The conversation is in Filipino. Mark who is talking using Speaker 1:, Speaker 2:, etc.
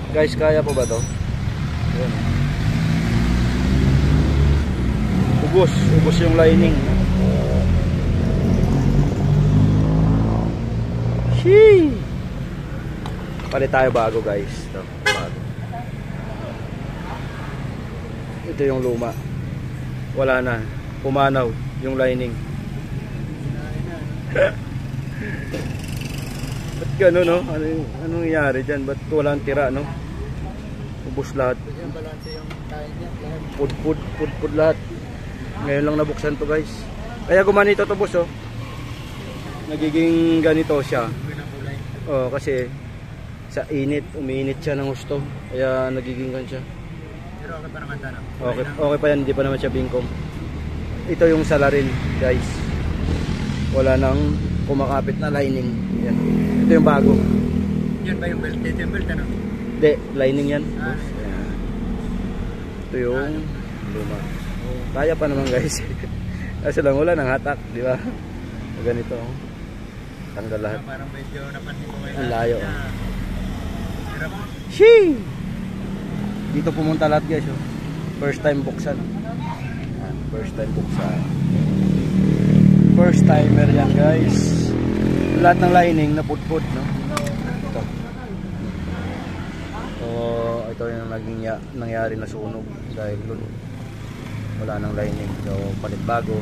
Speaker 1: Guys, kaya po ba to? Ayan. Ubos yung lining. Shee! Palit tayo bago, guys. Ito, bago. Ito yung luma. Wala na. Pumanaw yung lining. Ba't gano'n, no? Anong nangyari dyan? Ba't walang tira, no? Ubos lahat. Pud lahat. Ngayon lang nabuksan to, guys. Kaya gumanito to, boss, oh. Nagiging ganito siya. Oh, kasi sa init, umiinit siya ng gusto. Kaya nagiging gan siya.
Speaker 2: Pero okay pa naman tanong.
Speaker 1: Okay pa yan, hindi pa naman siya bingkong. Ito yung salarin, guys. Wala nang kumakapit na lining. Yan. Ito yung bago.
Speaker 2: Yan ba yung belt? Ito yung belt, ano?
Speaker 1: Hindi, lining yan. Ito yung luma. Kaya pa naman, guys. Kasi lang wala nang hatak, di ba? Ganito. Tanggal lahat.
Speaker 2: Parang medyo napansin ko ngayon.
Speaker 1: Ang layo.
Speaker 2: Hirap.
Speaker 1: Shee! Dito pumunta lahat, guys. Oh. First time buksan. First time buksan. First timer yan, guys. Lahat ng lining na pudpud, no? Ito. So, ito yung naging nangyari na sunog dahil wala nang lining. So, palit bago.